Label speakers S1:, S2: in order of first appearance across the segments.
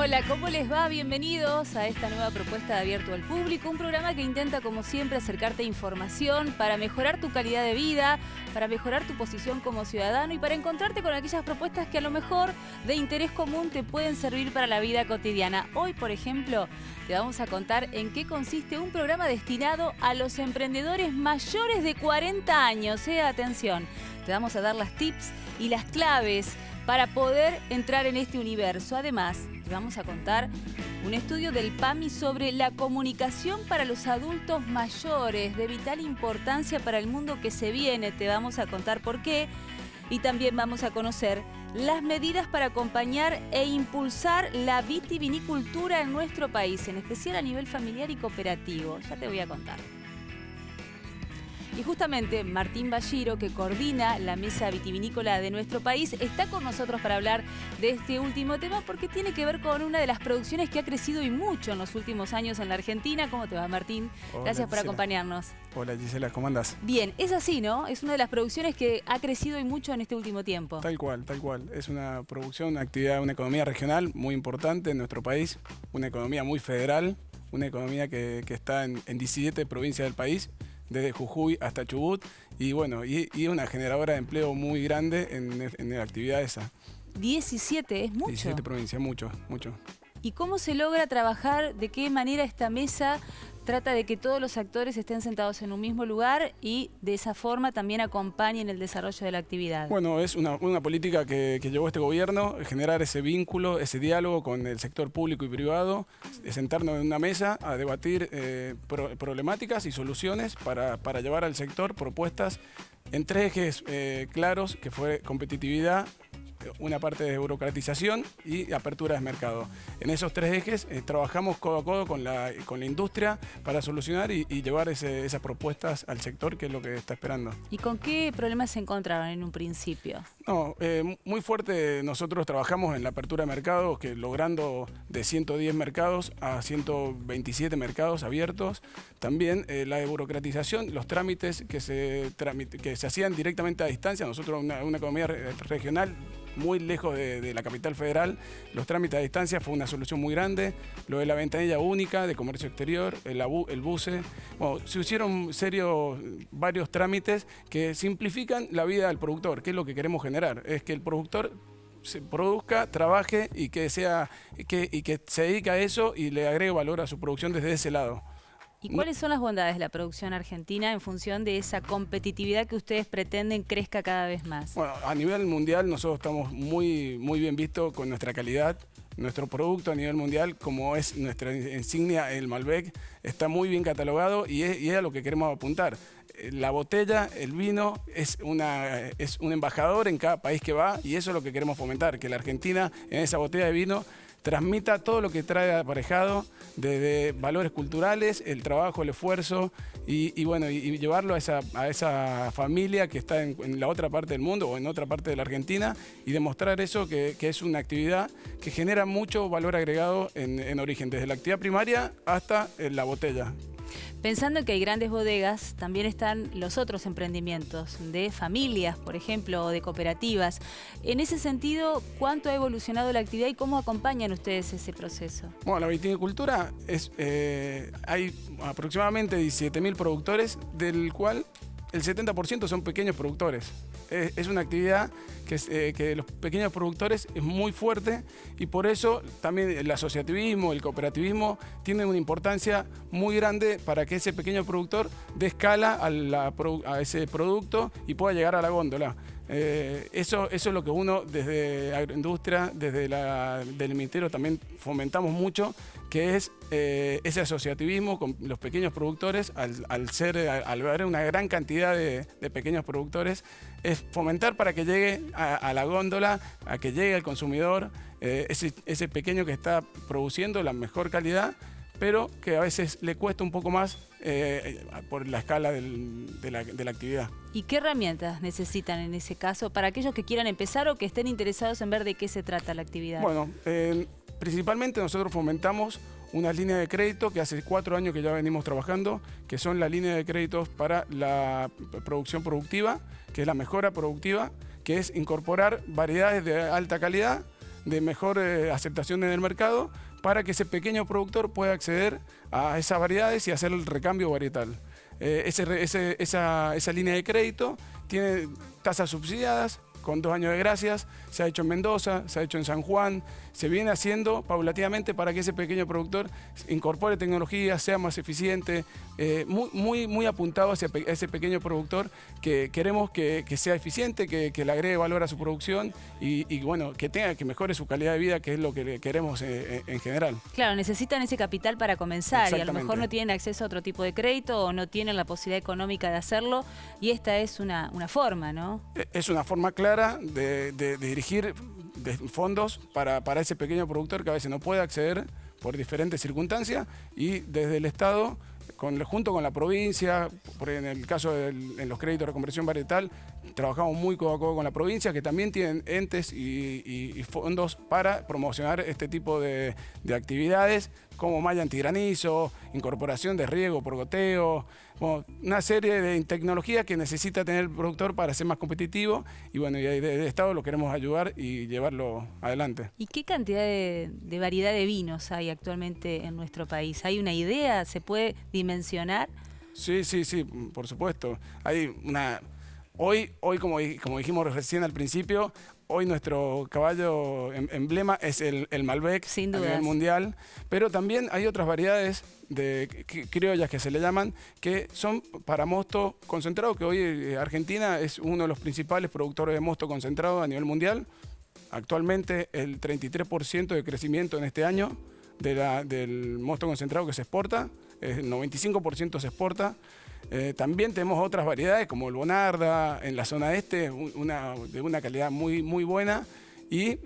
S1: Hola, ¿cómo les va? Bienvenidos a esta nueva propuesta de Abierto al Público, un programa que intenta, como siempre, acercarte a información para mejorar tu calidad de vida, para mejorar tu posición como ciudadano y para encontrarte con aquellas propuestas que a lo mejor de interés común te pueden servir para la vida cotidiana. Hoy, por ejemplo, te vamos a contar en qué consiste un programa destinado a los emprendedores mayores de 40 años. Atención, te vamos a dar las tips y las claves para poder entrar en este universo. Además, te vamos a contar un estudio del PAMI sobre la comunicación para los adultos mayores, de vital importancia para el mundo que se viene. Te vamos a contar por qué. Y también vamos a conocer las medidas para acompañar e impulsar la vitivinicultura en nuestro país, en especial a nivel familiar y cooperativo. Ya te voy a contar. Y justamente Martín Bashiro, que coordina la mesa vitivinícola de nuestro país, está con nosotros para hablar de este último tema porque tiene que ver con una de las producciones que ha crecido y mucho en los últimos años en la Argentina. ¿Cómo te va, Martín?
S2: Hola,
S1: Gracias por
S2: Gisela.
S1: acompañarnos.
S2: Hola Gisela, ¿cómo andás?
S1: Bien, es así, ¿no? Es una de las producciones que ha crecido y mucho en este último tiempo.
S2: Tal cual. Es una producción, una actividad, una economía regional muy importante en nuestro país, una economía muy federal, una economía que está en 17 provincias del país, desde Jujuy hasta Chubut, y bueno, y una generadora de empleo muy grande en la actividad esa.
S1: 17, es mucho.
S2: 17 provincias, mucho.
S1: ¿Y cómo se logra trabajar? ¿De qué manera esta mesa trata de que todos los actores estén sentados en un mismo lugar y de esa forma también acompañen el desarrollo de la actividad?
S2: Bueno, es una política que llevó este gobierno, generar ese vínculo, ese diálogo con el sector público y privado, sentarnos en una mesa a debatir problemáticas y soluciones para llevar al sector propuestas en tres ejes claros, que fue competitividad, una parte de burocratización y apertura de mercado. En esos tres ejes trabajamos codo a codo con la industria para solucionar y llevar esas propuestas al sector, que es lo que está esperando.
S1: ¿Y con qué problemas se encontraron en un principio?
S2: No, muy fuerte. Nosotros trabajamos en la apertura de mercados, que logrando de 110 mercados a 127 mercados abiertos. También la de burocratización, los trámites que se hacían directamente a distancia. Nosotros, una economía regional muy lejos de la capital federal, los trámites a distancia fue una solución muy grande. Lo de la ventanilla única de comercio exterior, el BUCE. Bueno, se hicieron varios trámites que simplifican la vida del productor, que es lo que queremos generar. Es que el productor se produzca, trabaje y que se dedique a eso y le agregue valor a su producción desde ese lado.
S1: ¿Y cuáles son las bondades de la producción argentina en función de esa competitividad que ustedes pretenden crezca cada vez más?
S2: Bueno, a nivel mundial nosotros estamos muy bien vistos con nuestra calidad. Nuestro producto a nivel mundial, como es nuestra insignia, el Malbec, está muy bien catalogado y es a lo que queremos apuntar. La botella, el vino, es un embajador en cada país que va, y eso es lo que queremos fomentar, que la Argentina en esa botella de vino transmita todo lo que trae aparejado, desde valores culturales, el trabajo, el esfuerzo, y llevarlo a esa familia que está en la otra parte del mundo o en otra parte de la Argentina, y demostrar eso, que es una actividad que genera mucho valor agregado en origen, desde la actividad primaria hasta la botella.
S1: Pensando en que hay grandes bodegas, también están los otros emprendimientos de familias, por ejemplo, o de cooperativas. En ese sentido, ¿cuánto ha evolucionado la actividad y cómo acompañan ustedes ese proceso?
S2: Bueno, la vitivinicultura hay aproximadamente 17.000 productores, del cual el 70% son pequeños productores. Es una actividad que los pequeños productores es muy fuerte, y por eso también el asociativismo, el cooperativismo tienen una importancia muy grande para que ese pequeño productor dé escala a ese producto y pueda llegar a la góndola. Eso es lo que uno desde agroindustria, desde del Ministerio también fomentamos mucho, que es ese asociativismo con los pequeños productores. Al ver una gran cantidad de pequeños productores, es fomentar para que llegue a la góndola, a que llegue al consumidor, ese pequeño que está produciendo la mejor calidad, pero que a veces le cuesta un poco más por la escala de la actividad.
S1: ¿Y qué herramientas necesitan en ese caso para aquellos que quieran empezar o que estén interesados en ver de qué se trata la actividad?
S2: Bueno, principalmente nosotros fomentamos unas líneas de crédito que hace 4 años que ya venimos trabajando, que son las líneas de créditos para la producción productiva, que es la mejora productiva, que es incorporar variedades de alta calidad de mejor aceptación en el mercado para que ese pequeño productor pueda acceder a esas variedades y hacer el recambio varietal. Esa línea de crédito tiene tasas subsidiadas con 2 años de gracias, se ha hecho en Mendoza, se ha hecho en San Juan, se viene haciendo paulatinamente para que ese pequeño productor incorpore tecnología, sea más eficiente, muy apuntado hacia ese pequeño productor que queremos que sea eficiente, que le agregue valor a su producción y bueno, que mejore su calidad de vida, que es lo que queremos en general.
S1: Claro, necesitan ese capital para comenzar y a lo mejor no tienen acceso a otro tipo de crédito o no tienen la posibilidad económica de hacerlo y esta es una forma, ¿no?
S2: Es una forma clara de dirigir fondos para ese pequeño productor que a veces no puede acceder por diferentes circunstancias y desde el Estado, junto con la provincia, porque en el caso en los créditos de reconversión varietal, trabajamos muy codo a codo con la provincia, que también tienen entes y fondos para promocionar este tipo de actividades, como malla antigranizo, incorporación de riego por goteo, bueno, una serie de tecnologías que necesita tener el productor para ser más competitivo y bueno, y de Estado lo queremos ayudar y llevarlo adelante.
S1: ¿Y qué cantidad de variedad de vinos hay actualmente en nuestro país? ¿Hay una idea? ¿Se puede dimensionar?
S2: Sí, por supuesto. Hay hoy como dijimos recién al principio, hoy nuestro caballo emblema es el Malbec
S1: Sin
S2: a
S1: dudas.
S2: nivel mundial, pero también hay otras variedades de criollas que se le llaman, que son para mosto concentrado, que hoy Argentina es uno de los principales productores de mosto concentrado a nivel mundial. Actualmente el 33% de crecimiento en este año del mosto concentrado que se exporta, el 95% se exporta. También tenemos otras variedades como el Bonarda en la zona este, de una calidad muy buena. Y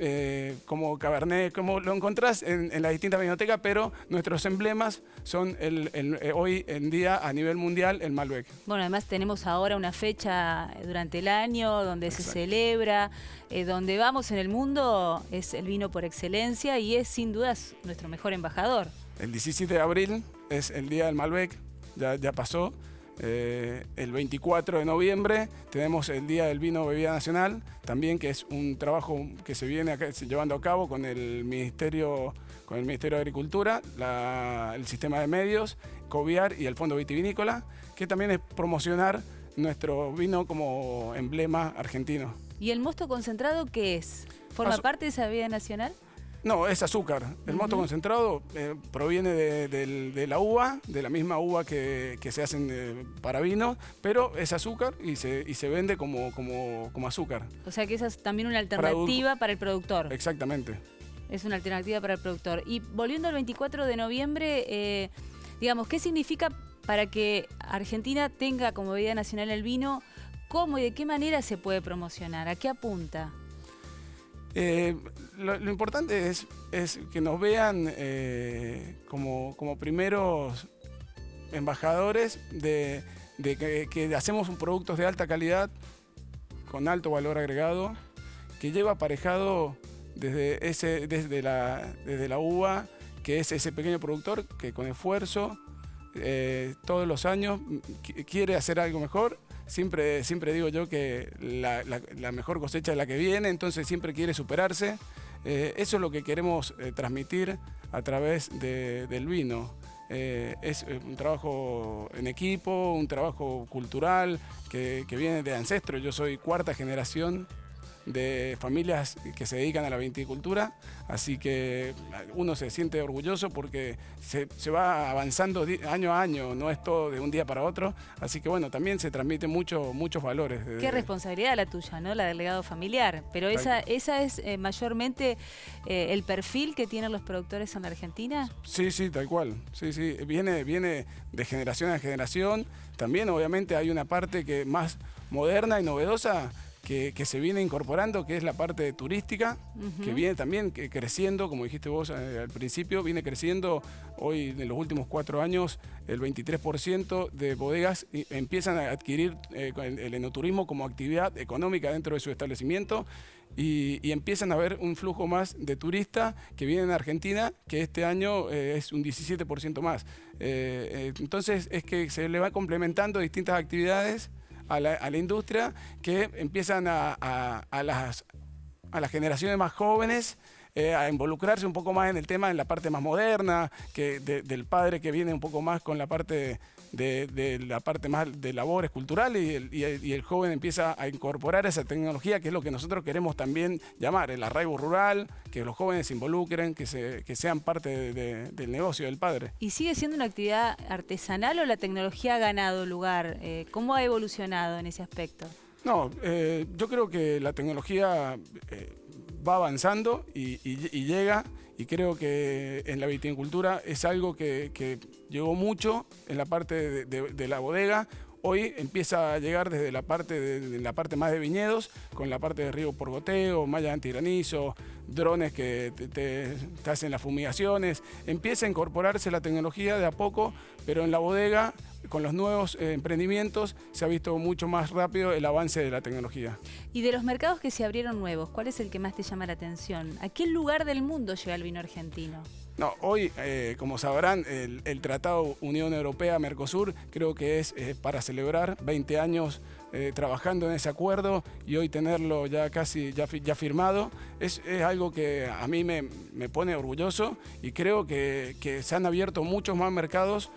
S2: como Cabernet, como lo encontrás en las distintas vinotecas, pero nuestros emblemas son hoy en día a nivel mundial el Malbec.
S1: Bueno, además tenemos ahora una fecha durante el año donde
S2: Exacto.
S1: se celebra, donde vamos en el mundo, es el vino por excelencia y es sin dudas nuestro mejor embajador.
S2: El 17 de abril es el día del Malbec, ya pasó. El 24 de noviembre tenemos el Día del Vino Bebida Nacional, también que es un trabajo que se viene llevando a cabo con el Ministerio de Agricultura, el Sistema de Medios, Coviar y el Fondo Vitivinícola, que también es promocionar nuestro vino como emblema argentino.
S1: ¿Y el mosto concentrado qué es? ¿Forma parte de esa bebida nacional?
S2: No, es azúcar. El mosto concentrado proviene de la uva, de la misma uva que se hacen para vino, pero es azúcar y se vende como azúcar.
S1: O sea que esa es también una alternativa para el productor.
S2: Exactamente.
S1: Es una alternativa para el productor. Y volviendo al 24 de noviembre, digamos, ¿qué significa para que Argentina tenga como bebida nacional el vino? ¿Cómo y de qué manera se puede promocionar? ¿A qué apunta?
S2: Lo importante es que nos vean como primeros embajadores de que hacemos productos de alta calidad, con alto valor agregado, que lleva aparejado desde la uva, que es ese pequeño productor que con esfuerzo todos los años quiere hacer algo mejor. Siempre digo yo que la mejor cosecha es la que viene, entonces siempre quiere superarse. Eso es lo que queremos transmitir a través del vino. Es un trabajo en equipo, un trabajo cultural que viene de ancestros. Yo soy 4ª generación de familias que se dedican a la viticultura, así que uno se siente orgulloso porque se va avanzando año a año, no es todo de un día para otro, así que bueno, también se transmiten muchos valores.
S1: Qué responsabilidad la tuya, ¿no? La del legado familiar, pero esa es mayormente el perfil que tienen los productores en la Argentina.
S2: Sí, tal cual, sí, viene de generación a generación, también obviamente hay una parte que más moderna y novedosa, que se viene incorporando, que es la parte turística, que viene también creciendo, como dijiste vos al principio, viene creciendo hoy en los últimos 4 años, el 23% de bodegas empiezan a adquirir el enoturismo como actividad económica dentro de su establecimiento y empiezan a haber un flujo más de turistas que vienen a Argentina, que este año es un 17% más. Entonces es que se le va complementando distintas actividades a la industria que empiezan a las generaciones más jóvenes a involucrarse un poco más en el tema, en la parte más moderna, del padre que viene un poco más con la parte de la parte más de labores culturales y el joven empieza a incorporar esa tecnología, que es lo que nosotros queremos también llamar el arraigo rural, que los jóvenes se involucren, que sean parte del negocio del padre.
S1: ¿Y sigue siendo una actividad artesanal o la tecnología ha ganado lugar? ¿Cómo ha evolucionado en ese aspecto?
S2: No, yo creo que la tecnología va avanzando y llega, y creo que en la viticultura es algo que llegó mucho en la parte de la bodega. Hoy empieza a llegar desde la parte más de viñedos, con la parte de riego por goteo, malla antigranizo, drones que te hacen las fumigaciones. Empieza a incorporarse la tecnología de a poco, pero en la bodega, con los nuevos emprendimientos, se ha visto mucho más rápido el avance de la tecnología.
S1: Y de los mercados que se abrieron nuevos, ¿cuál es el que más te llama la atención? ¿A qué lugar del mundo llega el vino argentino?
S2: No, hoy, como sabrán, el Tratado Unión Europea-Mercosur creo que es para celebrar 20 años trabajando en ese acuerdo, y hoy tenerlo ya casi ya firmado es algo que a mí me pone orgulloso, y creo que se han abierto muchos más mercados.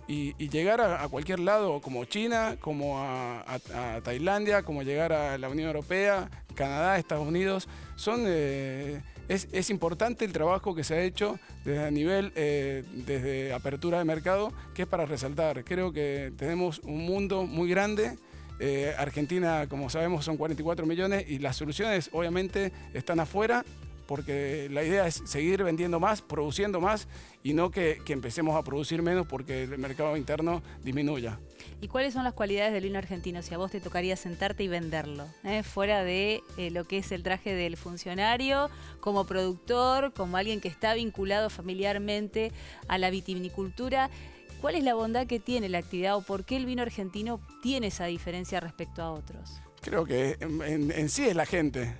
S2: Y llegar a cualquier lado, como China, como a Tailandia, como llegar a la Unión Europea, Canadá, Estados Unidos, es importante el trabajo que se ha hecho desde apertura de mercado, que es para resaltar. Creo que tenemos un mundo muy grande. Argentina, como sabemos, son 44 millones y las soluciones obviamente están afuera, porque la idea es seguir vendiendo más, produciendo más, y no que empecemos a producir menos porque el mercado interno disminuya.
S1: ¿Y cuáles son las cualidades del vino argentino si a vos te tocaría sentarte y venderlo? Fuera de lo que es el traje del funcionario, como productor, como alguien que está vinculado familiarmente a la vitivinicultura, ¿cuál es la bondad que tiene la actividad o por qué el vino argentino tiene esa diferencia respecto a otros?
S2: Creo que en sí es la gente,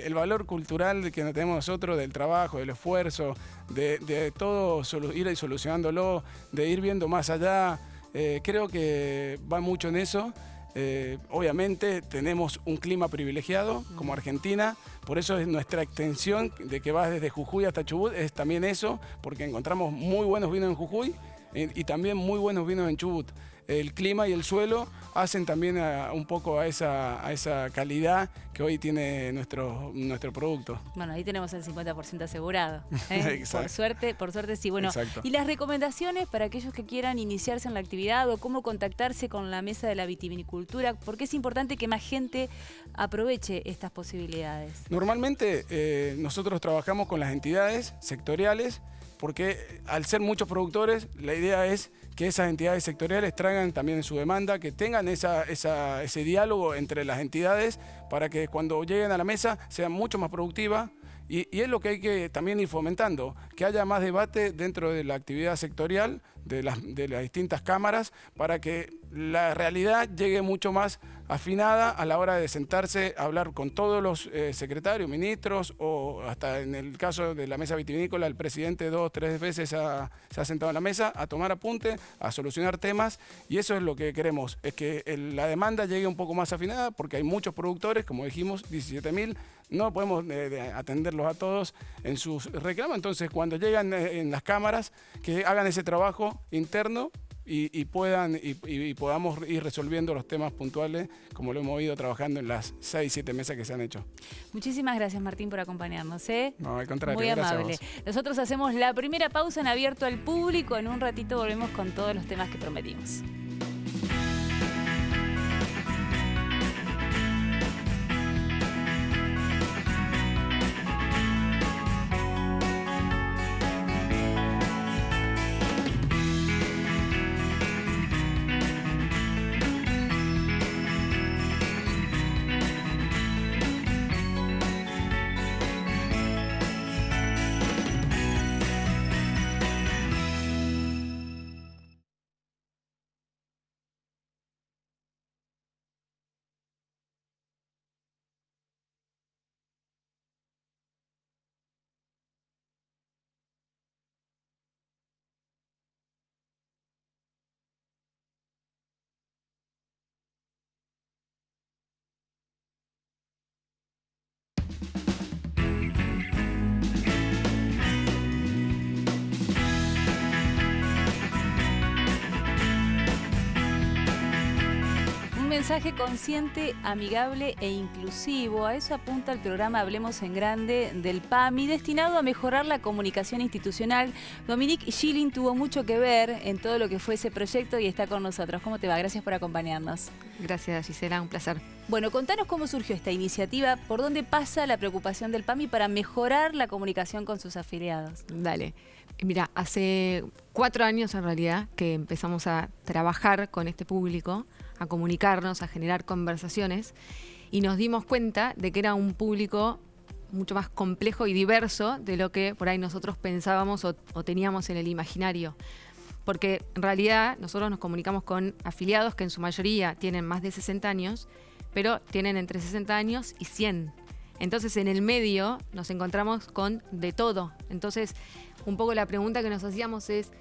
S2: el valor cultural que tenemos nosotros del trabajo, del esfuerzo, de todo ir solucionándolo, de ir viendo más allá. Creo que va mucho en eso. Obviamente tenemos un clima privilegiado como Argentina, por eso es nuestra extensión de que va desde Jujuy hasta Chubut, es también eso, porque encontramos muy buenos vinos en Jujuy y también muy buenos vinos en Chubut. El clima y el suelo hacen también un poco a esa calidad que hoy tiene nuestro producto.
S1: Bueno, ahí tenemos el 50% asegurado.
S2: Exacto.
S1: Por suerte sí. Bueno,
S2: exacto.
S1: Y las recomendaciones para aquellos que quieran iniciarse en la actividad o cómo contactarse con la mesa de la vitivinicultura, porque es importante que más gente aproveche estas posibilidades.
S2: Normalmente nosotros trabajamos con las entidades sectoriales, porque al ser muchos productores, la idea es que esas entidades sectoriales traigan también su demanda, que tengan ese diálogo entre las entidades para que cuando lleguen a la mesa sean mucho más productivas. Y es lo que hay que también ir fomentando, que haya más debate dentro de la actividad sectorial, de las distintas cámaras, para que la realidad llegue mucho más afinada a la hora de sentarse a hablar con todos los secretarios, ministros, o hasta en el caso de la mesa vitivinícola, el presidente 2 o 3 veces se ha sentado en la mesa a tomar apunte, a solucionar temas, y eso es lo que queremos, es que la demanda llegue un poco más afinada, porque hay muchos productores, como dijimos, 17.000, no podemos atenderlos a todos en sus reclamos. Entonces, cuando llegan en las cámaras, que hagan ese trabajo interno y podamos ir resolviendo los temas puntuales, como lo hemos ido trabajando en las 6-7 mesas que se han hecho.
S1: Muchísimas gracias, Martín, por acompañarnos.
S2: No, al contrario,
S1: muy
S2: gracias
S1: amable.
S2: a vos.
S1: Nosotros hacemos la primera pausa en Abierto al Público. En un ratito volvemos con todos los temas que prometimos. mensaje consciente, amigable e inclusivo. A eso apunta el programa Hablemos en Grande del PAMI, destinado a mejorar la comunicación institucional. Dominique Schilling tuvo mucho que ver en todo lo que fue ese proyecto y está con nosotros. ¿Cómo te va? Gracias por acompañarnos.
S3: Gracias, Gisela, un placer.
S1: Bueno, contanos cómo surgió esta iniciativa, por dónde pasa la preocupación del PAMI para mejorar la comunicación con sus afiliados.
S3: Dale. Mira, hace 4 años en realidad que empezamos a trabajar con este público, a comunicarnos, a generar conversaciones y nos dimos cuenta de que era un público mucho más complejo y diverso de lo que por ahí nosotros pensábamos o teníamos en el imaginario. Porque en realidad nosotros nos comunicamos con afiliados que en su mayoría tienen más de 60 años, pero tienen entre 60 años y 100. Entonces en el medio nos encontramos con de todo. Entonces un poco la pregunta que nos hacíamos es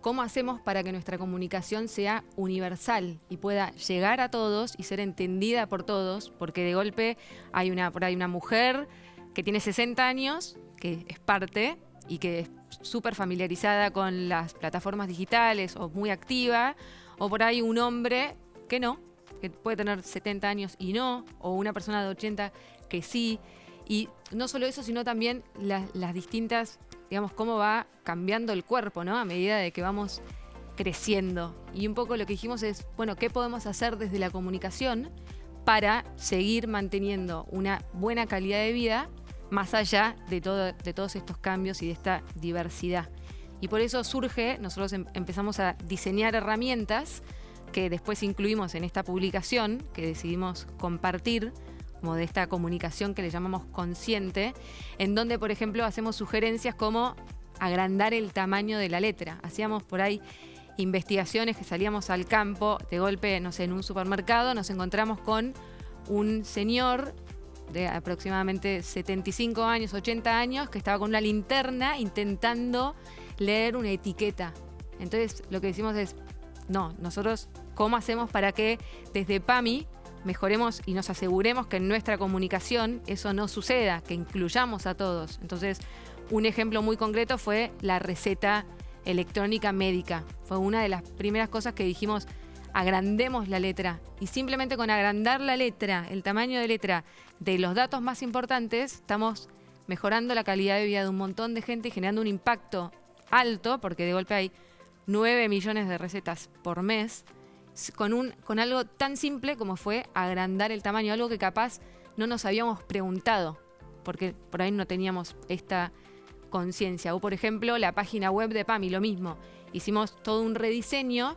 S3: ¿cómo hacemos para que nuestra comunicación sea universal y pueda llegar a todos y ser entendida por todos? Porque de golpe hay por ahí una mujer que tiene 60 años, que es parte y que es súper familiarizada con las plataformas digitales o muy activa, o por ahí un hombre que no, que puede tener 70 años y no, o una persona de 80 que sí. Y no solo eso, sino también las distintas, digamos, cómo va cambiando el cuerpo, ¿no? A medida de que vamos creciendo. Y un poco lo que dijimos es, bueno, ¿qué podemos hacer desde la comunicación para seguir manteniendo una buena calidad de vida más allá de todos estos cambios y de esta diversidad? Y por eso surge, nosotros empezamos a diseñar herramientas que después incluimos en esta publicación, que decidimos compartir, como de esta comunicación que le llamamos consciente, en donde, por ejemplo, hacemos sugerencias como agrandar el tamaño de la letra. Hacíamos por ahí investigaciones que salíamos al campo, de golpe, no sé, en un supermercado, nos encontramos con un señor de aproximadamente 75 años, 80 años, que estaba con una linterna intentando leer una etiqueta. Entonces, lo que decimos es, no, nosotros, ¿cómo hacemos para que desde PAMI mejoremos y nos aseguremos que en nuestra comunicación eso no suceda, que incluyamos a todos? Entonces, un ejemplo muy concreto fue la receta electrónica médica. Fue una de las primeras cosas que dijimos, agrandemos la letra. Y simplemente con agrandar la letra, el tamaño de letra de los datos más importantes, estamos mejorando la calidad de vida de un montón de gente y generando un impacto alto, porque de golpe hay 9 millones de recetas por mes, con algo tan simple como fue agrandar el tamaño, algo que capaz no nos habíamos preguntado, porque por ahí no teníamos esta conciencia. O por ejemplo, la página web de PAMI, lo mismo. Hicimos todo un rediseño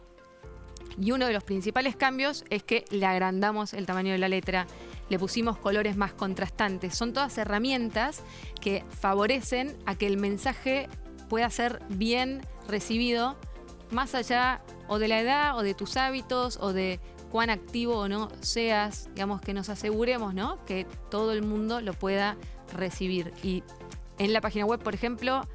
S3: y uno de los principales cambios es que le agrandamos el tamaño de la letra, le pusimos colores más contrastantes. Son todas herramientas que favorecen a que el mensaje pueda ser bien recibido más allá o de la edad o de tus hábitos o de cuán activo o no seas, digamos, que nos aseguremos, ¿no?, que todo el mundo lo pueda recibir. Y en la página web, por ejemplo,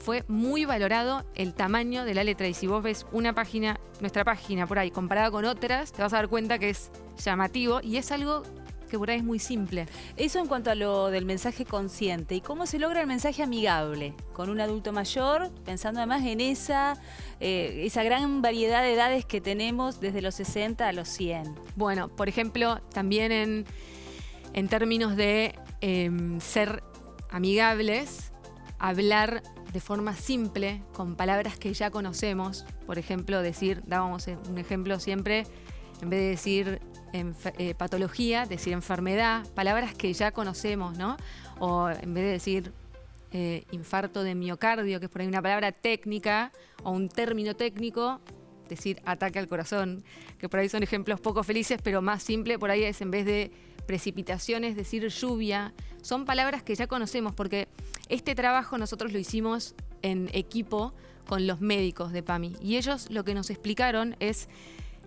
S3: fue muy valorado el tamaño de la letra. Y si vos ves nuestra página por ahí comparada con otras, te vas a dar cuenta que es llamativo y es algo que por ahí es muy simple.
S1: Eso en cuanto a lo del mensaje consciente. ¿Y cómo se logra el mensaje amigable con un adulto mayor? Pensando además en esa gran variedad de edades que tenemos desde los 60 a los 100.
S3: Bueno, por ejemplo, también en términos de ser amigables, hablar de forma simple, con palabras que ya conocemos. Por ejemplo, dábamos un ejemplo siempre, en vez de decir patología, decir enfermedad, palabras que ya conocemos, ¿no? O en vez de decir infarto de miocardio, que es por ahí una palabra técnica o un término técnico, decir ataque al corazón, que por ahí son ejemplos poco felices, pero más simple por ahí es, en vez de precipitaciones, decir lluvia. Son palabras que ya conocemos, porque este trabajo nosotros lo hicimos en equipo con los médicos de PAMI y ellos lo que nos explicaron es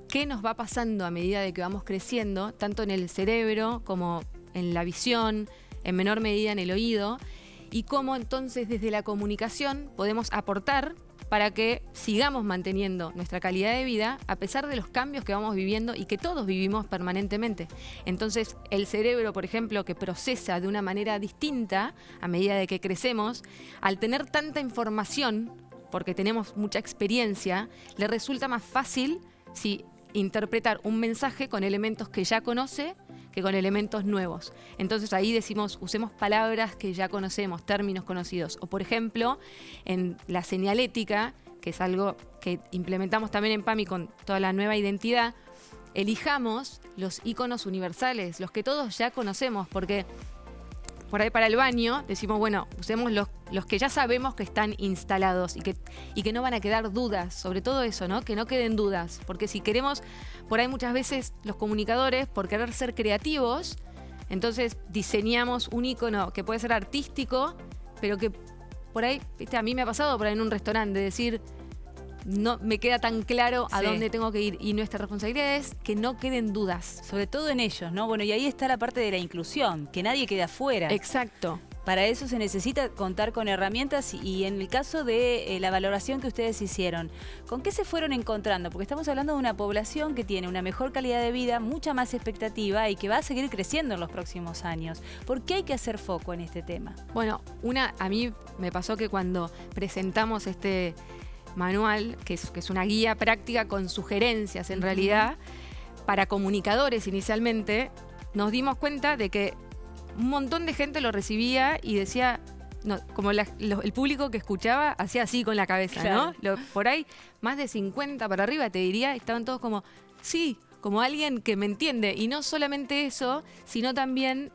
S3: qué nos va pasando a medida de que vamos creciendo, tanto en el cerebro como en la visión, en menor medida en el oído, y cómo entonces desde la comunicación podemos aportar para que sigamos manteniendo nuestra calidad de vida a pesar de los cambios que vamos viviendo y que todos vivimos permanentemente. Entonces, el cerebro, por ejemplo, que procesa de una manera distinta a medida de que crecemos, al tener tanta información, porque tenemos mucha experiencia, le resulta más fácil si interpretar un mensaje con elementos que ya conoce que con elementos nuevos. Entonces ahí decimos, usemos palabras que ya conocemos, términos conocidos. O por ejemplo, en la señalética, que es algo que implementamos también en PAMI con toda la nueva identidad, elijamos los iconos universales, los que todos ya conocemos, porque por ahí para el baño decimos, bueno, usemos los que ya sabemos que están instalados y que no van a quedar dudas, sobre todo eso, ¿no? Que no queden dudas, porque si queremos, por ahí muchas veces los comunicadores, por querer ser creativos, entonces diseñamos un icono que puede ser artístico, pero que por ahí, ¿viste? A mí me ha pasado por ahí en un restaurante de decir, no me queda tan claro a dónde tengo que ir, y nuestra responsabilidad es que no queden dudas.
S1: Sobre todo en ellos, ¿no? Bueno, y ahí está la parte de la inclusión, que nadie quede afuera.
S3: Exacto.
S1: Para eso se necesita contar con herramientas y en el caso de la valoración que ustedes hicieron, ¿con qué se fueron encontrando? Porque estamos hablando de una población que tiene una mejor calidad de vida, mucha más expectativa y que va a seguir creciendo en los próximos años. ¿Por qué hay que hacer foco en este tema?
S3: Bueno, a mí me pasó que cuando presentamos este manual, que es una guía práctica con sugerencias en realidad, para comunicadores inicialmente, nos dimos cuenta de que un montón de gente lo recibía y decía, no, como el público que escuchaba hacía así con la cabeza,
S1: claro,
S3: ¿no? Por ahí, más de 50 para arriba, te diría, estaban todos como, sí, como alguien que me entiende. Y no solamente eso, sino también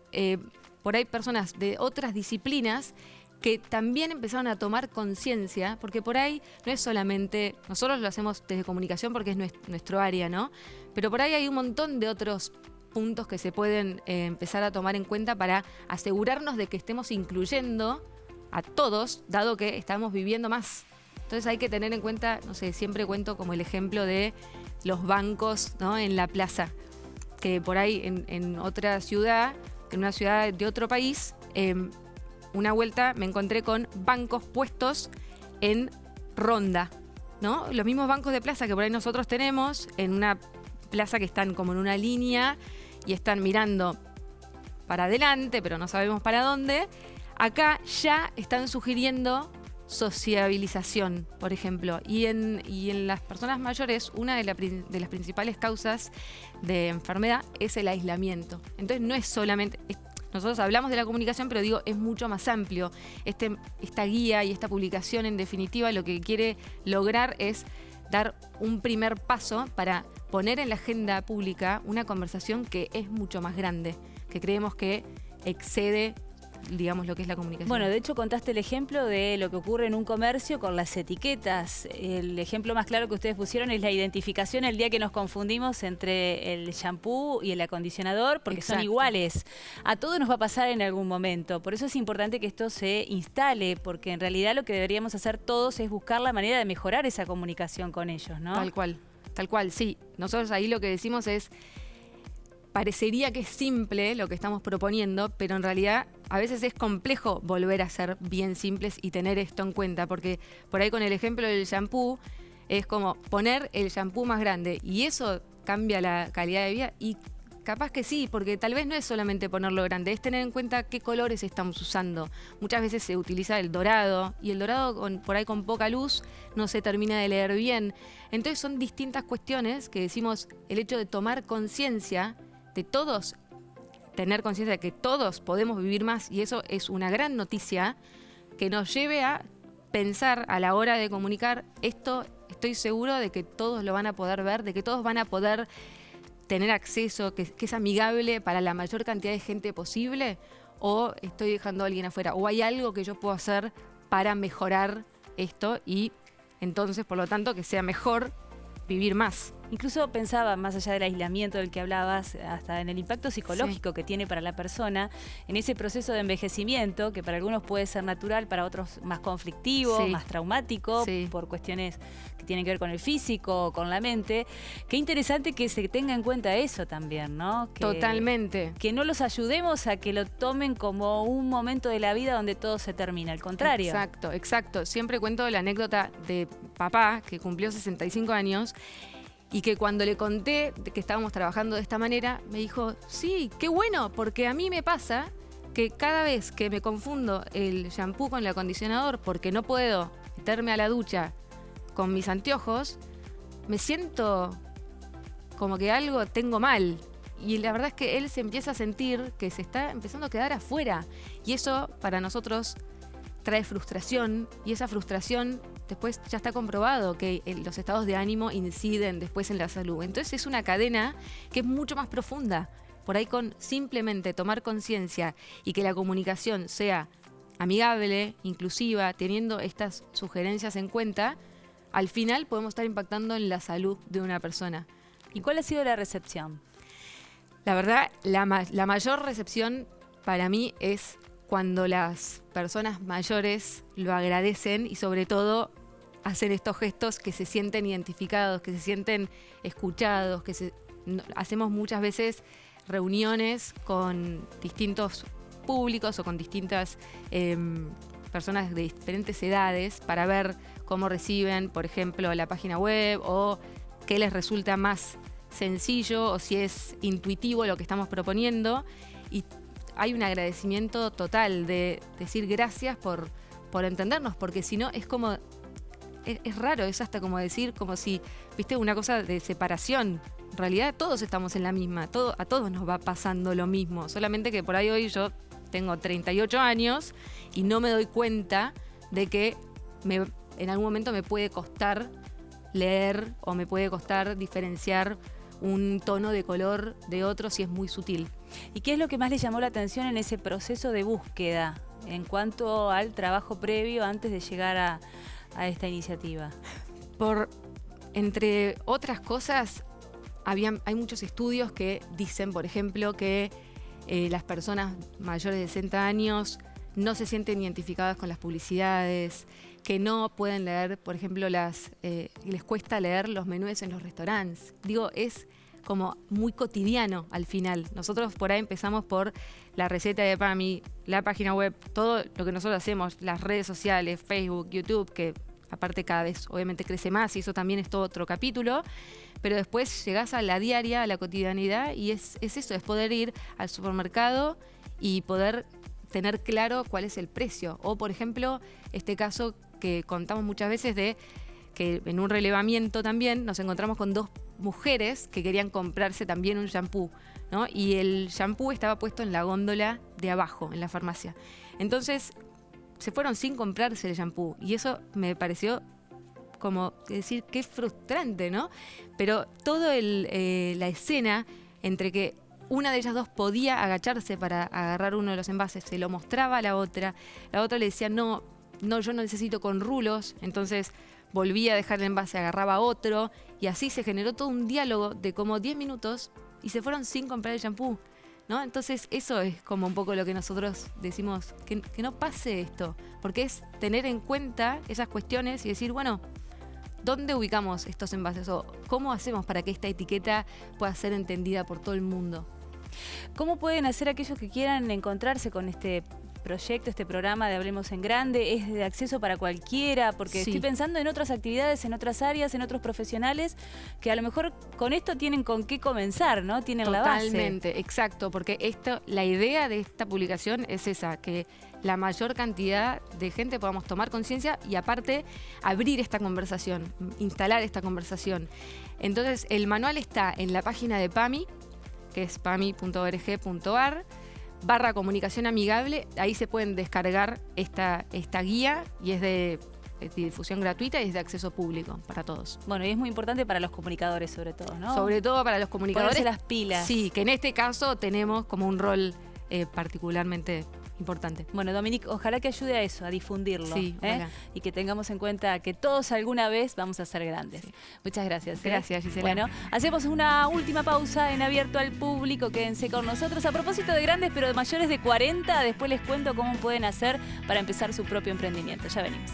S3: por ahí personas de otras disciplinas que también empezaron a tomar conciencia, porque por ahí no es solamente, nosotros lo hacemos desde comunicación porque es nuestro área, ¿no? Pero por ahí hay un montón de otros puntos que se pueden empezar a tomar en cuenta para asegurarnos de que estemos incluyendo a todos, dado que estamos viviendo más. Entonces hay que tener en cuenta, no sé, siempre cuento como el ejemplo de los bancos, ¿no? En la plaza, que por ahí en otra ciudad, en una ciudad de otro país, una vuelta me encontré con bancos puestos en ronda, ¿no? Los mismos bancos de plaza que por ahí nosotros tenemos, en una plaza que están como en una línea y están mirando para adelante, pero no sabemos para dónde. Acá ya están sugiriendo sociabilización, por ejemplo. Y en las personas mayores, una de las principales causas de enfermedad es el aislamiento. Entonces no es solamente... Nosotros hablamos de la comunicación, pero digo, es mucho más amplio. Esta guía y esta publicación, en definitiva, lo que quiere lograr es dar un primer paso para poner en la agenda pública una conversación que es mucho más grande, que creemos que excede, digamos, lo que es la comunicación.
S1: Bueno, de hecho contaste el ejemplo de lo que ocurre en un comercio con las etiquetas. El ejemplo más claro que ustedes pusieron es la identificación el día que nos confundimos entre el shampoo y el acondicionador, porque son iguales. A todos nos va a pasar en algún momento. Por eso es importante que esto se instale, porque en realidad lo que deberíamos hacer todos es buscar la manera de mejorar esa comunicación con ellos, ¿no?
S3: Tal cual, sí. Nosotros ahí lo que decimos es, parecería que es simple lo que estamos proponiendo, pero en realidad a veces es complejo volver a ser bien simples y tener esto en cuenta, porque por ahí con el ejemplo del shampoo es como poner el shampoo más grande y eso cambia la calidad de vida, y capaz que sí, porque tal vez no es solamente ponerlo grande, es tener en cuenta qué colores estamos usando. Muchas veces se utiliza el dorado y el dorado por ahí con poca luz no se termina de leer bien. Entonces son distintas cuestiones que decimos, el hecho de tomar conciencia de todos, tener conciencia de que todos podemos vivir más, y eso es una gran noticia que nos lleve a pensar a la hora de comunicar esto. Estoy seguro de que todos lo van a poder ver, de que todos van a poder tener acceso, que es amigable para la mayor cantidad de gente posible, o estoy dejando a alguien afuera, o hay algo que yo puedo hacer para mejorar esto y entonces, por lo tanto, que sea mejor vivir más.
S1: Incluso pensaba, más allá del aislamiento del que hablabas, hasta en el impacto psicológico que tiene para la persona, en ese proceso de envejecimiento, que para algunos puede ser natural, para otros más conflictivo, más traumático, por cuestiones que tienen que ver con el físico, con la mente. Qué interesante que se tenga en cuenta eso también, ¿no?
S3: Totalmente.
S1: Que no los ayudemos a que lo tomen como un momento de la vida donde todo se termina, al contrario.
S3: Exacto. Siempre cuento la anécdota de papá, que cumplió 65 años, y que cuando le conté que estábamos trabajando de esta manera, me dijo, sí, qué bueno, porque a mí me pasa que cada vez que me confundo el shampoo con el acondicionador porque no puedo meterme a la ducha con mis anteojos, me siento como que algo tengo mal. Y la verdad es que él se empieza a sentir que se está empezando a quedar afuera. Y eso para nosotros trae frustración, y esa frustración después ya está comprobado que los estados de ánimo inciden después en la salud. Entonces es una cadena que es mucho más profunda. Por ahí con simplemente tomar conciencia y que la comunicación sea amigable, inclusiva, teniendo estas sugerencias en cuenta, al final podemos estar impactando en la salud de una persona.
S1: ¿Y cuál ha sido la recepción?
S3: La verdad, la mayor recepción para mí es cuando las personas mayores lo agradecen y sobre todo hacen estos gestos que se sienten identificados, que se sienten escuchados, hacemos muchas veces reuniones con distintos públicos o con distintas personas de diferentes edades para ver cómo reciben, por ejemplo, la página web o qué les resulta más sencillo o si es intuitivo lo que estamos proponiendo. Y hay un agradecimiento total de decir gracias por entendernos, porque si no es como... Es raro, es hasta como decir, como si, viste, una cosa de separación. En realidad todos estamos en la misma, a todos nos va pasando lo mismo, solamente que por ahí hoy yo tengo 38 años y no me doy cuenta de que en algún momento me puede costar leer o me puede costar diferenciar un tono de color de otro si es muy sutil.
S1: ¿Y qué es lo que más le llamó la atención en ese proceso de búsqueda en cuanto al trabajo previo antes de llegar a esta iniciativa?
S3: Entre otras cosas, hay muchos estudios que dicen, por ejemplo, que las personas mayores de 60 años no se sienten identificadas con las publicidades, que no pueden leer, por ejemplo, les cuesta leer los menús en los restaurantes. Digo, es como muy cotidiano al final. Nosotros por ahí empezamos por la receta de PAMI, la página web, todo lo que nosotros hacemos, las redes sociales, Facebook, YouTube, que aparte cada vez obviamente crece más y eso también es todo otro capítulo, pero después llegás a la diaria, a la cotidianidad y es eso, es poder ir al supermercado y poder tener claro cuál es el precio. O por ejemplo, este caso que contamos muchas veces de que en un relevamiento también nos encontramos con dos mujeres que querían comprarse también un shampoo, ¿no? Y el shampoo estaba puesto en la góndola de abajo, en la farmacia. Entonces se fueron sin comprarse el shampoo y eso me pareció como decir qué frustrante, ¿no? Pero toda la escena entre que una de ellas dos podía agacharse para agarrar uno de los envases, se lo mostraba a la otra le decía no, yo no necesito con rulos, entonces volvía a dejar el envase, agarraba otro y así se generó todo un diálogo de como 10 minutos y se fueron sin comprar el shampoo, ¿no? Entonces eso es como un poco lo que nosotros decimos, que no pase esto, porque es tener en cuenta esas cuestiones y decir, bueno, ¿dónde ubicamos estos envases? O ¿cómo hacemos para que esta etiqueta pueda ser entendida por todo el mundo?
S1: ¿Cómo pueden hacer aquellos que quieran encontrarse con este proyecto, este programa de Hablemos en Grande? ¿Es de acceso para cualquiera? Porque
S3: Sí.
S1: estoy pensando en otras actividades, en otras áreas, en otros profesionales que a lo mejor con esto tienen con qué comenzar, ¿no? Tienen la base.
S3: Totalmente, exacto, porque la idea de esta publicación es esa, que la mayor cantidad de gente podamos tomar conciencia y aparte abrir esta conversación, instalar esta conversación. Entonces el manual está en la página de PAMI, que es pami.org.ar/comunicación amigable. Ahí se pueden descargar esta guía y es de difusión gratuita y es de acceso público para todos.
S1: Bueno, y es muy importante para los comunicadores sobre todo, ¿no?
S3: Sobre todo para los comunicadores.
S1: Ponerse las pilas.
S3: Sí, que en este caso tenemos como un rol particularmente importante.
S1: Bueno, Dominique, ojalá que ayude a eso, a difundirlo.
S3: Sí, ojalá.
S1: Y que tengamos en cuenta que todos alguna vez vamos a ser grandes.
S3: Sí.
S1: Muchas gracias.
S3: Gracias, Gisela.
S1: Bueno, hacemos una última pausa en Abierto al Público. Quédense con nosotros. A propósito de grandes, pero de mayores de 40, después les cuento cómo pueden hacer para empezar su propio emprendimiento. Ya venimos.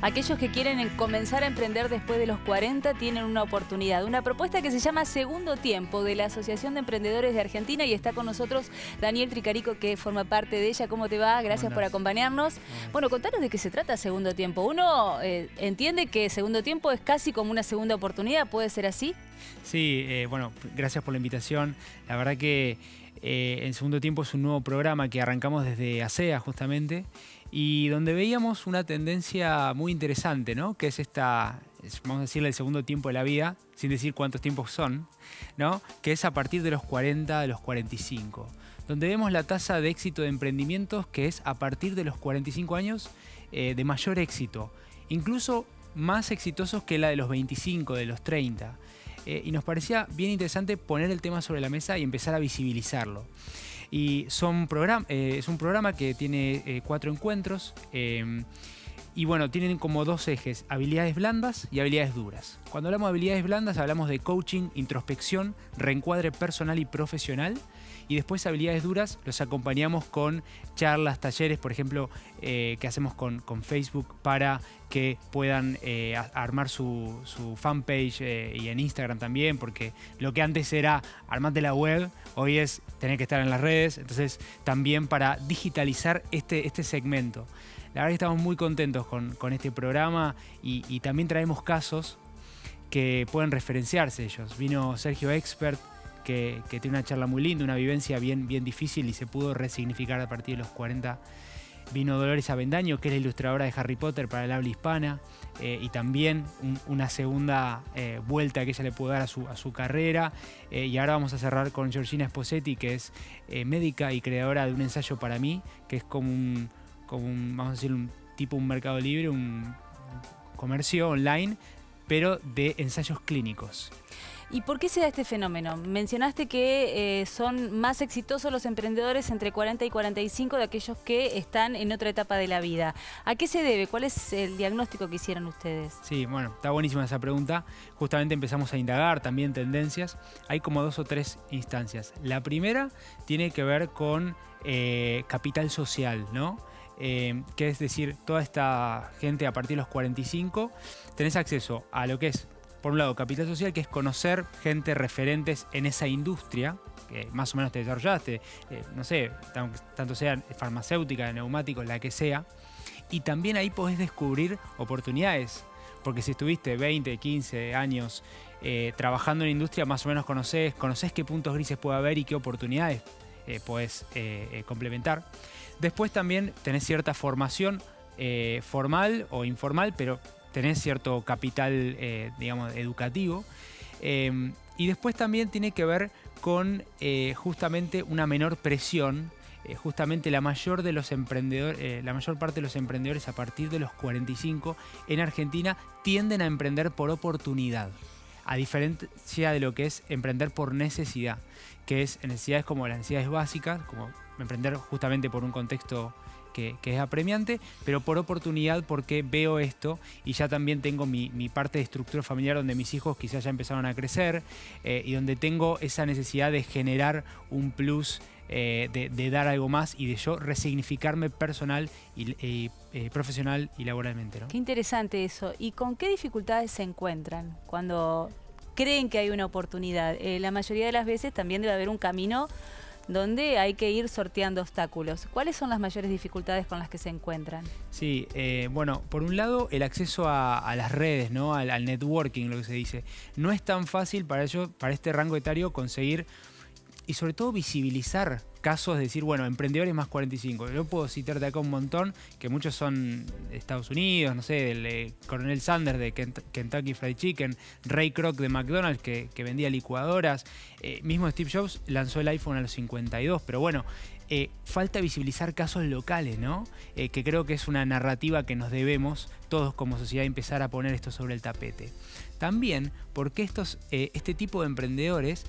S1: aquellos que quieren comenzar a emprender después de los 40 tienen una oportunidad. Una propuesta que se llama Segundo Tiempo, de la Asociación de Emprendedores de Argentina, y está con nosotros Daniel Tricarico, que forma parte de ella. ¿Cómo te va? Gracias por acompañarnos. Bueno, contanos de qué se trata Segundo Tiempo. Uno entiende que Segundo Tiempo es casi como una segunda oportunidad, ¿puede ser así?
S4: Sí, bueno, gracias por la invitación. La verdad que el Segundo Tiempo es un nuevo programa que arrancamos desde ASEA justamente, y donde veíamos una tendencia muy interesante, ¿no? Que es esta, vamos a decirle, el segundo tiempo de la vida, sin decir cuántos tiempos son, ¿no? Que es a partir de los 40, de los 45, donde vemos la tasa de éxito de emprendimientos que es a partir de los 45 años de mayor éxito, incluso más exitosos que la de los 25, de los 30. Y nos parecía bien interesante poner el tema sobre la mesa y empezar a visibilizarlo. Y es un programa que tiene 4 encuentros y bueno, tienen como 2 ejes: habilidades blandas y habilidades duras. Cuando hablamos de habilidades blandas hablamos de coaching, introspección, reencuadre personal y profesional. Y después habilidades duras los acompañamos con charlas, talleres, por ejemplo, que hacemos con Facebook para que puedan armar su fanpage y en Instagram también, porque lo que antes era armarte la web, hoy es tener que estar en las redes. Entonces también para digitalizar este segmento. La verdad que estamos muy contentos con este programa y también traemos casos que pueden referenciarse ellos. Vino Sergio Expert, que tiene una charla muy linda, una vivencia bien difícil y se pudo resignificar a partir de los 40. Vino Dolores Avendaño, que es la ilustradora de Harry Potter para el habla hispana, y también una segunda vuelta que ella le pudo dar a su carrera. Y ahora vamos a cerrar con Georgina Esposetti, que es médica y creadora de un ensayo para mí, que es como un vamos a decir, un mercado libre, un comercio online, pero de ensayos clínicos.
S1: ¿Y por qué se da este fenómeno? Mencionaste que son más exitosos los emprendedores entre 40 y 45 de aquellos que están en otra etapa de la vida. ¿A qué se debe? ¿Cuál es el diagnóstico que hicieron ustedes?
S4: Sí, bueno, está buenísima esa pregunta. Justamente empezamos a indagar también tendencias. Hay como 2 o 3 instancias. La primera tiene que ver con capital social, ¿no? Que es decir, toda esta gente a partir de los 45 tenés acceso a lo que es, por un lado, capital social, que es conocer gente referentes en esa industria que más o menos te desarrollaste, no sé, tanto sea farmacéutica, neumáticos, la que sea. Y también ahí podés descubrir oportunidades, porque si estuviste 20, 15 años trabajando en la industria, más o menos conocés qué puntos grises puede haber y qué oportunidades podés complementar. Después también tenés cierta formación formal o informal, pero tenés cierto capital, digamos, educativo. Y después también tiene que ver con justamente una menor presión. Justamente la mayor parte de los emprendedores a partir de los 45 en Argentina tienden a emprender por oportunidad, a diferencia de lo que es emprender por necesidad, que es necesidades como las necesidades básicas, como emprender justamente por un contexto que es apremiante, pero por oportunidad, porque veo esto y ya también tengo mi parte de estructura familiar donde mis hijos quizás ya empezaron a crecer y donde tengo esa necesidad de generar un plus, de dar algo más y de yo resignificarme personal y profesional y laboralmente, ¿no?
S1: Qué interesante eso. ¿Y con qué dificultades se encuentran cuando creen que hay una oportunidad? La mayoría de las veces también debe haber un camino donde hay que ir sorteando obstáculos. ¿Cuáles son las mayores dificultades con las que se encuentran?
S4: Sí, bueno, por un lado el acceso a las redes, ¿no? Al networking, lo que se dice. No es tan fácil para este rango etario conseguir y sobre todo visibilizar casos de decir, bueno, emprendedores más 45. Yo puedo citarte acá un montón, que muchos son de Estados Unidos, no sé, el Coronel Sanders de Kentucky Fried Chicken, Ray Kroc de McDonald's que vendía licuadoras, mismo Steve Jobs lanzó el iPhone a los 52, pero bueno, falta visibilizar casos locales, ¿no? Que creo que es una narrativa que nos debemos todos como sociedad empezar a poner esto sobre el tapete. También porque este tipo de emprendedores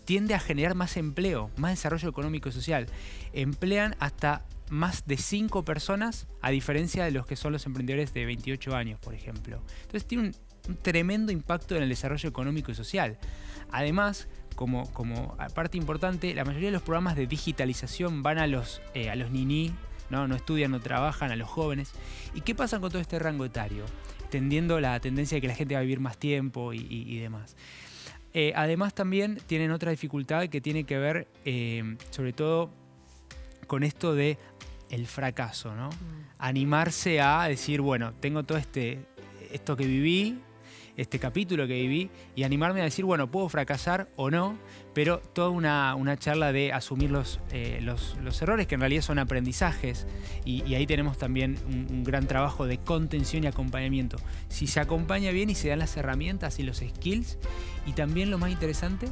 S4: tiende a generar más empleo, más desarrollo económico y social. Emplean hasta más de 5 personas, a diferencia de los que son los emprendedores de 28 años, por ejemplo. Entonces tiene un tremendo impacto en el desarrollo económico y social. Además, como parte importante, la mayoría de los programas de digitalización van a los niní no estudian, no trabajan, a los jóvenes. ¿Y qué pasa con todo este rango etario? Tendiendo la tendencia de que la gente va a vivir más tiempo y demás. Además también tienen otra dificultad que tiene que ver sobre todo con esto de el fracaso, ¿no? Animarse a decir, bueno, tengo todo esto que viví, este capítulo que viví, y animarme a decir, bueno, puedo fracasar o no, pero toda una charla de asumir los errores, que en realidad son aprendizajes, y ahí tenemos también un gran trabajo de contención y acompañamiento. Si se acompaña bien y se dan las herramientas y los skills, y también lo más interesante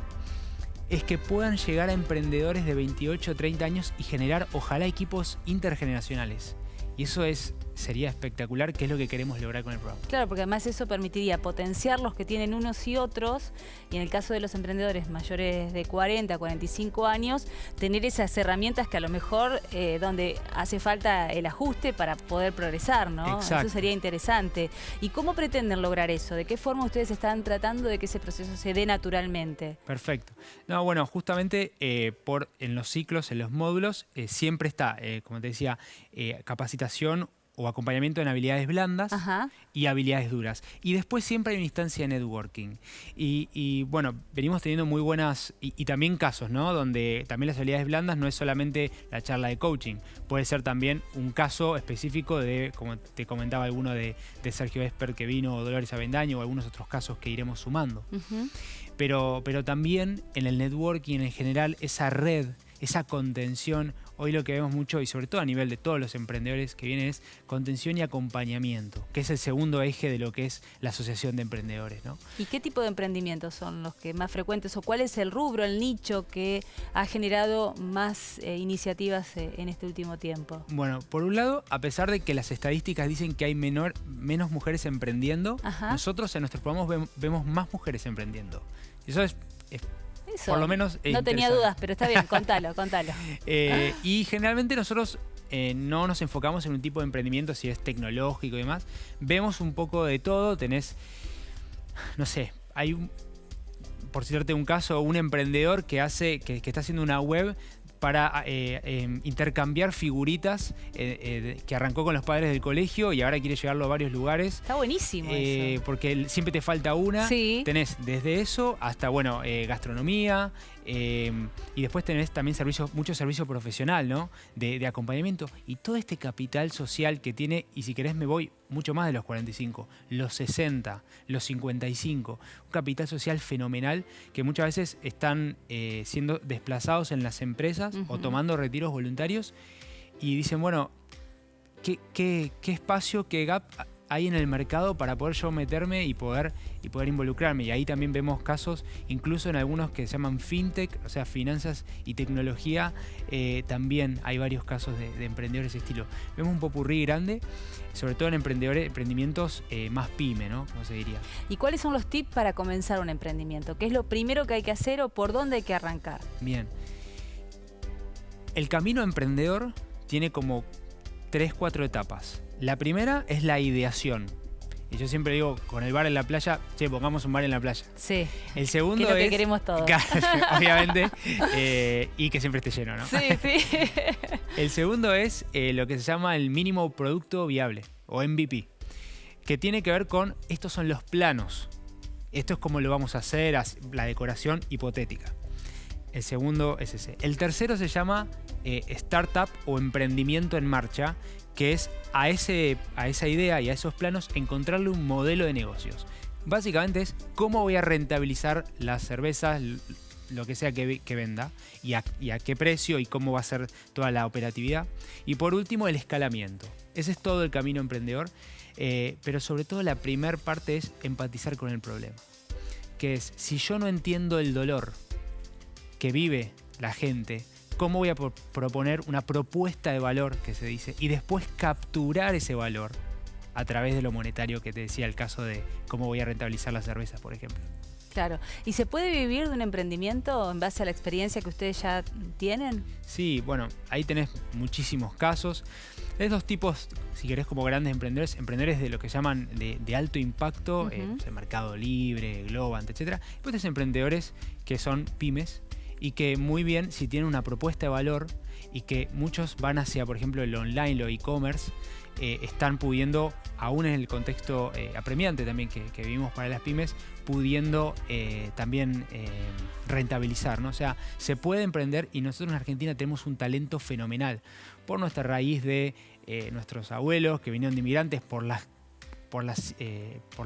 S4: es que puedan llegar a emprendedores de 28 o 30 años y generar, ojalá, equipos intergeneracionales. Y eso sería espectacular, que es lo que queremos lograr con el programa.
S1: Claro, porque además eso permitiría potenciar los que tienen unos y otros, y en el caso de los emprendedores mayores de 40, 45 años, tener esas herramientas que a lo mejor donde hace falta el ajuste para poder progresar, ¿no?
S4: Exacto.
S1: Eso sería interesante. ¿Y cómo pretenden lograr eso? ¿De qué forma ustedes están tratando de que ese proceso se dé naturalmente?
S4: Perfecto. No, bueno, justamente en los ciclos, en los módulos, siempre está, como te decía, capacitación o acompañamiento en habilidades blandas.
S1: Ajá.
S4: Y habilidades duras. Y después siempre hay una instancia de networking. Y bueno, venimos teniendo muy buenas y también casos, ¿no? Donde también las habilidades blandas no es solamente la charla de coaching. Puede ser también un caso específico de, como te comentaba, alguno de Sergio Esper que vino, o Dolores Avendaño, o algunos otros casos que iremos sumando.
S1: Uh-huh.
S4: Pero también en el networking en general, esa red, esa contención, hoy lo que vemos mucho, y sobre todo a nivel de todos los emprendedores que vienen, es contención y acompañamiento, que es el segundo eje de lo que es la asociación de emprendedores, ¿no?
S1: ¿Y qué tipo de emprendimientos son los que más frecuentes, o cuál es el rubro, el nicho que ha generado más iniciativas en este último tiempo?
S4: Bueno, por un lado, a pesar de que las estadísticas dicen que hay menos mujeres emprendiendo,
S1: Ajá.
S4: nosotros en nuestros programas vemos más mujeres emprendiendo. Eso es
S1: Eso,
S4: por lo menos
S1: no tenía
S4: interesante.
S1: dudas, pero está bien, contalo.
S4: Y generalmente nosotros no nos enfocamos en un tipo de emprendimiento, si es tecnológico y demás. Vemos un poco de todo. Tenés, no sé, por citarte un caso, un emprendedor que está haciendo una web para intercambiar figuritas que arrancó con los padres del colegio y ahora quiere llevarlo a varios lugares.
S1: Está buenísimo eso.
S4: Porque siempre te falta una.
S1: Sí.
S4: Tenés desde eso hasta, bueno, gastronomía. Y después tenés también mucho servicio profesional, ¿no? De acompañamiento. Y todo este capital social que tiene, y si querés me voy mucho más de los 45, los 60, los 55. Un capital social fenomenal que muchas veces están siendo desplazados en las empresas o tomando retiros voluntarios. Y dicen, bueno, ¿qué espacio, qué gap hay en el mercado para poder yo meterme y poder involucrarme? Y ahí también vemos casos, incluso en algunos que se llaman fintech, o sea, finanzas y tecnología, también hay varios casos de emprendedores de ese estilo. Vemos un popurrí grande, sobre todo en emprendimientos más pyme, ¿no? Como se diría.
S1: ¿Y cuáles son los tips para comenzar un emprendimiento? ¿Qué es lo primero que hay que hacer o por dónde hay que arrancar?
S4: Bien. El camino emprendedor tiene como 3-4 etapas. La primera es la ideación. Y yo siempre digo, con el bar en la playa, pongamos un bar en la playa.
S1: Sí.
S4: El segundo
S1: que es lo que queremos todos.
S4: Obviamente, y que siempre esté lleno, ¿no?
S1: Sí, sí.
S4: El segundo es lo que se llama el mínimo producto viable, o MVP, que tiene que ver con, estos son los planos. Esto es cómo lo vamos a hacer, la decoración hipotética. El segundo es ese. El tercero se llama startup o emprendimiento en marcha, que es a esa idea y a esos planos encontrarle un modelo de negocios. Básicamente es cómo voy a rentabilizar las cervezas, lo que sea que venda, y a qué precio y cómo va a ser toda la operatividad. Y por último, el escalamiento. Ese es todo el camino emprendedor, pero sobre todo la primera parte es empatizar con el problema. Que es, si yo no entiendo el dolor que vive la gente, ¿cómo voy a proponer una propuesta de valor, que se dice, y después capturar ese valor a través de lo monetario, que te decía el caso de cómo voy a rentabilizar las cervezas, por ejemplo?
S1: Claro. ¿Y se puede vivir de un emprendimiento en base a la experiencia que ustedes ya tienen?
S4: Sí, bueno, ahí tenés muchísimos casos. Es dos tipos, si querés, como grandes emprendedores de lo que llaman de alto impacto, Mercado Libre, Globant, etc. Después tenés emprendedores que son pymes, y que muy bien, si tienen una propuesta de valor y que muchos van hacia, por ejemplo, el online, lo e-commerce, están pudiendo, aún en el contexto apremiante también que vivimos para las pymes, pudiendo también rentabilizar, ¿no? O sea, se puede emprender y nosotros en Argentina tenemos un talento fenomenal por nuestra raíz de nuestros abuelos que vinieron de inmigrantes, por los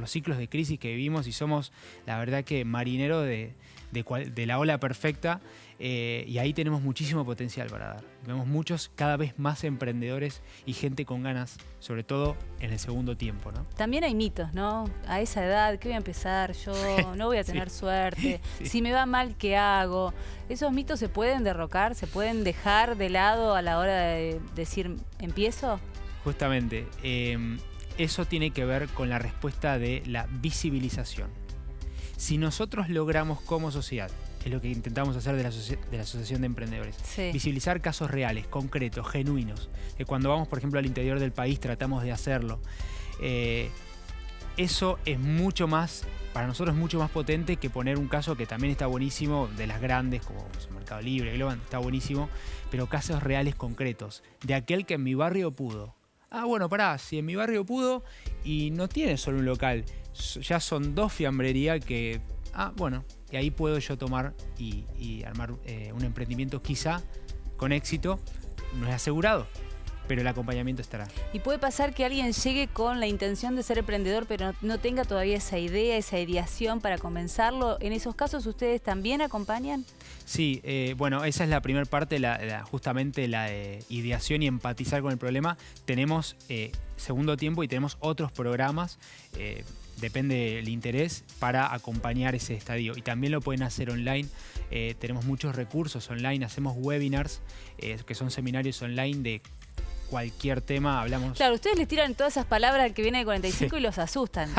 S4: ciclos de crisis que vivimos y somos, la verdad que marineros de la ola perfecta, y ahí tenemos muchísimo potencial para dar. Vemos muchos, cada vez más emprendedores y gente con ganas, sobre todo en el segundo tiempo, ¿no?
S1: También hay mitos, ¿no? A esa edad, ¿qué voy a empezar yo? No voy a tener suerte.
S4: Sí.
S1: Si me va mal, ¿qué hago? ¿Esos mitos se pueden derrocar? ¿Se pueden dejar de lado a la hora de decir, empiezo?
S4: Justamente, eso tiene que ver con la respuesta de la visibilización. Si nosotros logramos como sociedad, es lo que intentamos hacer de la Asociación de Emprendedores,
S1: Sí.
S4: visibilizar casos reales, concretos, genuinos, que cuando vamos, por ejemplo, al interior del país tratamos de hacerlo. Eso es mucho más, para nosotros es mucho más potente que poner un caso que también está buenísimo, de las grandes, como Mercado Libre, Globan, está buenísimo, pero casos reales, concretos, de aquel que en mi barrio pudo. Ah, bueno, pará, si en mi barrio pudo y no tiene solo un local, ya son 2 fiambrerías que, bueno, y ahí puedo yo tomar y armar un emprendimiento quizá con éxito, no es asegurado, pero el acompañamiento estará.
S1: Y puede pasar que alguien llegue con la intención de ser emprendedor, pero no tenga todavía esa idea, esa ideación para comenzarlo. ¿En esos casos ustedes también acompañan?
S4: Sí, bueno, esa es la primera parte, justamente la ideación y empatizar con el problema. Tenemos segundo tiempo y tenemos otros programas, depende del interés, para acompañar ese estadio. Y también lo pueden hacer online. Tenemos muchos recursos online, hacemos webinars, que son seminarios online de cualquier tema, hablamos.
S1: Claro, ustedes les tiran todas esas palabras al que viene de 45 y los asustan.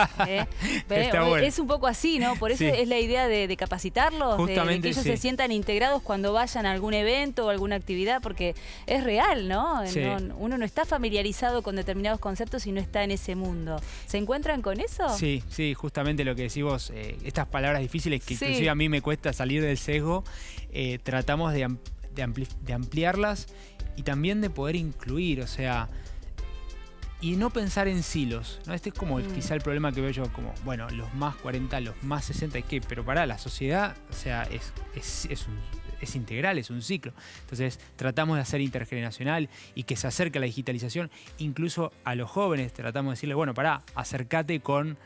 S4: Está bueno.
S1: Es un poco así, ¿no? Por eso es la idea de capacitarlos, de que ellos se sientan integrados cuando vayan a algún evento o alguna actividad, porque es real, ¿no?
S4: Sí.
S1: Uno no está familiarizado con determinados conceptos y no está en ese mundo. ¿Se encuentran con eso?
S4: Sí, justamente lo que decís vos, estas palabras difíciles que inclusive a mí me cuesta salir del sesgo, tratamos de ampliarlas y también de poder incluir, o sea, y no pensar en silos, ¿no? Este es como quizá el problema que veo yo, como, bueno, los más 40, los más 60, ¿qué? Pero para la sociedad, o sea, es integral, es un ciclo. Entonces tratamos de hacer intergeneracional y que se acerque a la digitalización, incluso a los jóvenes tratamos de decirles, bueno, acércate con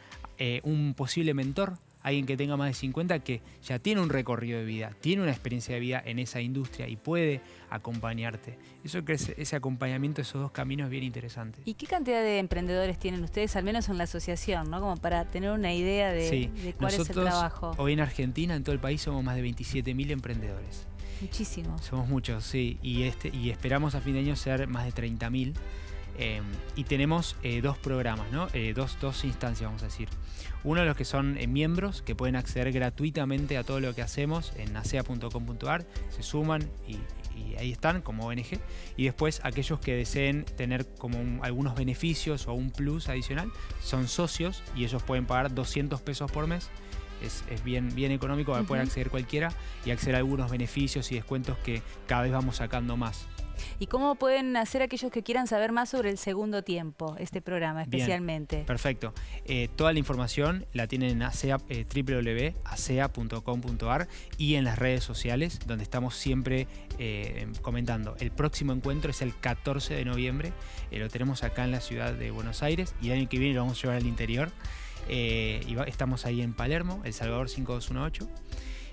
S4: un posible mentor, alguien que tenga más de 50, que ya tiene un recorrido de vida, tiene una experiencia de vida en esa industria y puede acompañarte. Ese acompañamiento, esos 2 caminos es bien interesante.
S1: ¿Y qué cantidad de emprendedores tienen ustedes, al menos en la asociación, ¿no? Como para tener una idea de cuál es el trabajo.
S4: Hoy en Argentina, en todo el país, somos más de 27.000 emprendedores.
S1: Muchísimo.
S4: Somos muchos, sí. Y esperamos a fin de año ser más de 30.000. Y tenemos 2 programas, ¿no? Dos instancias, vamos a decir. Uno de los que son miembros, que pueden acceder gratuitamente a todo lo que hacemos en acea.com.ar, se suman y ahí están como ONG. Y después aquellos que deseen tener como algunos beneficios o un plus adicional, son socios y ellos pueden pagar 200 pesos por mes. Es bien económico para poder acceder cualquiera y acceder a algunos beneficios y descuentos que cada vez vamos sacando más.
S1: ¿Y cómo pueden hacer aquellos que quieran saber más sobre el segundo tiempo, este programa especialmente?
S4: Bien, perfecto. Toda la información la tienen en www.acea.com.ar y en las redes sociales, donde estamos siempre comentando. El próximo encuentro es el 14 de noviembre. Lo tenemos acá en la ciudad de Buenos Aires y el año que viene lo vamos a llevar al interior. Estamos ahí en Palermo, El Salvador 5218.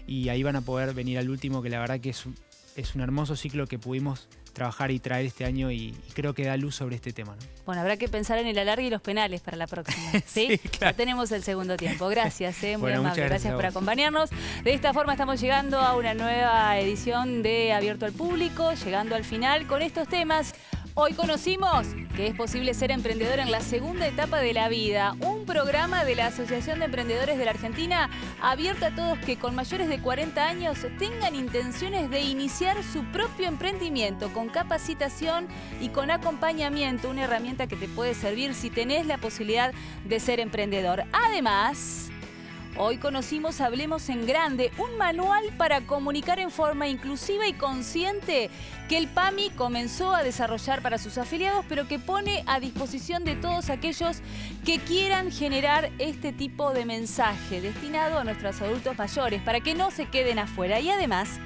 S4: Y ahí van a poder venir al último, que la verdad que es un hermoso ciclo que pudimos trabajar y traer este año y creo que da luz sobre este tema, ¿no?
S1: Bueno, habrá que pensar en el alargue y los penales para la próxima, ¿sí?
S4: Sí, claro.
S1: Ya tenemos el segundo tiempo. Gracias, muy
S4: Bueno,
S1: amable. Gracias por
S4: a vos.
S1: acompañarnos. De esta forma estamos llegando a una nueva edición de Abierto al Público, llegando al final con estos temas. Hoy conocimos que es posible ser emprendedor en la segunda etapa de la vida. Un programa de la Asociación de Emprendedores de la Argentina abierto a todos que con mayores de 40 años tengan intenciones de iniciar su propio emprendimiento con capacitación y con acompañamiento. Una herramienta que te puede servir si tenés la posibilidad de ser emprendedor. Además, Hoy conocimos Hablemos en Grande, un manual para comunicar en forma inclusiva y consciente que el PAMI comenzó a desarrollar para sus afiliados, pero que pone a disposición de todos aquellos que quieran generar este tipo de mensaje destinado a nuestros adultos mayores, para que no se queden afuera. Y además,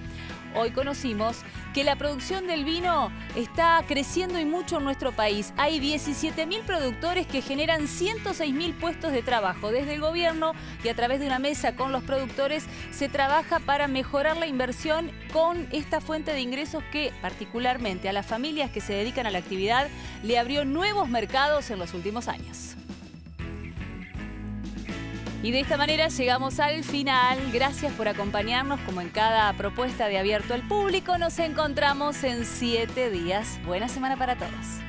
S1: hoy conocimos que la producción del vino está creciendo y mucho en nuestro país. Hay 17.000 productores que generan 106.000 puestos de trabajo. Desde el gobierno y a través de una mesa con los productores se trabaja para mejorar la inversión con esta fuente de ingresos que particularmente a las familias que se dedican a la actividad le abrió nuevos mercados en los últimos años. Y de esta manera llegamos al final. Gracias por acompañarnos como en cada propuesta de Abierto al Público. Nos encontramos en 7 días. Buena semana para todos.